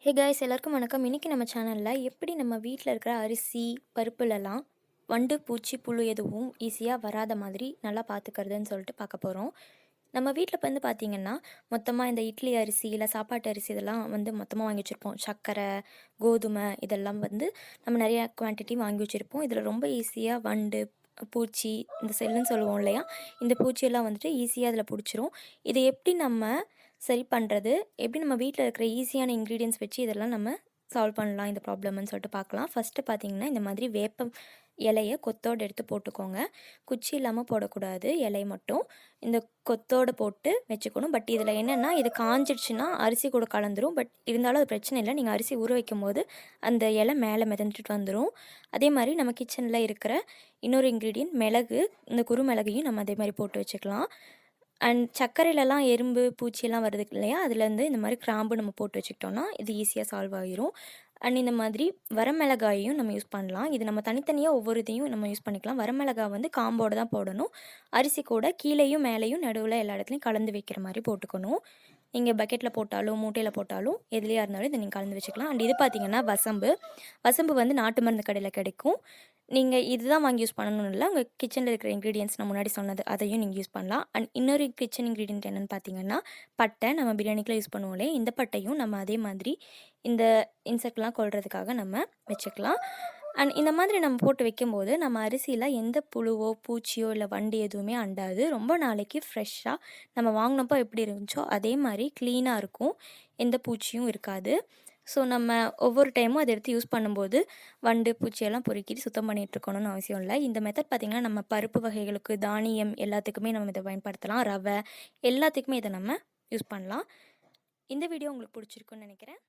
Hey guys எல்லாருக்கும் வணக்கம். இன்றைக்கி நம்ம சேனலில் எப்படி நம்ம வீட்டில் இருக்கிற அரிசி பருப்புலலாம் வண்டு பூச்சி புழு எதுவும் ஈஸியாக வராத மாதிரி நல்லா பார்த்துக்கிறதுன்னு சொல்லிட்டு பார்க்க போகிறோம். நம்ம வீட்டில் இப்போ வந்து பார்த்திங்கன்னா மொத்தமாக இந்த இட்லி அரிசி இல்லை சாப்பாட்டு அரிசி இதெல்லாம் வந்து மொத்தமாக வாங்கி வச்சுருப்போம். சர்க்கரை, கோதுமை இதெல்லாம் வந்து நம்ம நிறையா குவான்டிட்டி வாங்கி வச்சுருப்போம். இதில் ரொம்ப ஈஸியாக வண்டு பூச்சி இந்த செல்லுன்னு சொல்லுவோம் இல்லையா, இந்த பூச்சியெல்லாம் வந்துட்டு ஈஸியாக அதில் பிடிச்சிரும். இதை எப்படி நம்ம சரி பண்ணுறது, எப்படி நம்ம வீட்டில் இருக்கிற ஈஸியான இன்க்ரீடியன்ஸ் வச்சு இதெல்லாம் நம்ம சால்வ் பண்ணலாம் இந்த ப்ராப்ளம்னு சொல்லிட்டு பார்க்கலாம். ஃபஸ்ட்டு பார்த்திங்கன்னா இந்த மாதிரி வேப்பம் இலையை கொத்தோடு எடுத்து போட்டுக்கோங்க. குச்சி இல்லாமல் போடக்கூடாது, இலை மட்டும் இந்த கொத்தோடு போட்டு வச்சுக்கணும். பட் இதில் என்னென்னா இது காஞ்சிடுச்சுன்னா அரிசி கூட கலந்துரும். பட் இருந்தாலும் அது பிரச்சனை இல்லை. நீங்கள் அரிசி ஊற வைக்கும் போது அந்த இலை மேலே மிதந்துட்டு வந்துடும். அதே மாதிரி நம்ம கிச்சனில் இருக்கிற இன்னொரு இன்க்ரீடியன்ட் மிளகு, இந்த குறுமிளகையும் நம்ம அதே மாதிரி போட்டு வச்சுக்கலாம். அண்ட் சர்க்கரையிலலாம் எறும்பு பூச்சியெல்லாம் வருது இல்லையா, அதுலேருந்து இந்த மாதிரி கிராம்பு நம்ம போட்டு வச்சுக்கிட்டோன்னா இது ஈஸியாக சால்வ் ஆகிரும். அண்ட் இந்த மாதிரி வரமிளகாயையும் நம்ம யூஸ் பண்ணலாம். இது நம்ம தனித்தனியாக ஒவ்வொரு இதையும் நம்ம யூஸ் பண்ணிக்கலாம். வரமிளகாய் வந்து காம்போடு தான் போடணும். அரிசி கூட கீழேயும் மேலேயும் நடுவில் எல்லா இடத்துலையும் கலந்து வைக்கிற மாதிரி போட்டுக்கணும். நீங்கள் பக்கெட்டில் போட்டாலும் மூட்டையில் போட்டாலும் எதுலையாக இருந்தாலும் இதை நீங்கள் கலந்து வச்சுக்கலாம். அண்ட் இது பார்த்திங்கன்னா வசம்பு வந்து நாட்டு மருந்து கடையில் கிடைக்கும். நீங்கள் இதுதான் வாங்கி யூஸ் பண்ணணும்னு இல்லை, உங்கள் கிச்சனில் இருக்கிற இன்க்ரீடியன்ஸ் நான் முன்னாடி சொன்னது அதையும் நீங்கள் யூஸ் பண்ணலாம். அண்ட் இன்னொரு கிச்சன் இன்க்ரீடியன்ட் என்னென்னு பார்த்தீங்கன்னா பட்டை, நம்ம பிரியாணிக்கெலாம் யூஸ் பண்ணுவோம் இல்லையா, இந்த பட்டையும் நம்ம அதே மாதிரி இந்த இன்செக்ட்லாம் கொல்றதுக்காக நம்ம வச்சுக்கலாம். அண்ட் இந்த மாதிரி நம்ம போட்டு வைக்கும்போது நம்ம அரிசியில் எந்த புழுவோ பூச்சியோ இல்லை வண்டு எதுவுமே அண்டாது. ரொம்ப நாளைக்கு ஃப்ரெஷ்ஷாக நம்ம வாங்கினப்போ எப்படி இருந்துச்சோ அதே மாதிரி க்ளீனாக இருக்கும், எந்த பூச்சியும் இருக்காது. ஸோ நம்ம ஒவ்வொரு டைமும் அதை எடுத்து யூஸ் பண்ணும்போது வண்டு பூச்சியெல்லாம் பொறுக்கிட்டு சுத்தம் பண்ணிகிட்ருக்கணும்னு அவசியம் இல்லை. இந்த மெத்தட் பார்த்திங்கன்னா நம்ம பருப்பு வகைகளுக்கு, தானியம் எல்லாத்துக்குமே நம்ம இதை பயன்படுத்தலாம். ரவை எல்லாத்துக்குமே இதை நம்ம யூஸ் பண்ணலாம். இந்த வீடியோ உங்களுக்கு பிடிச்சிருக்குன்னு நினைக்கிறேன்.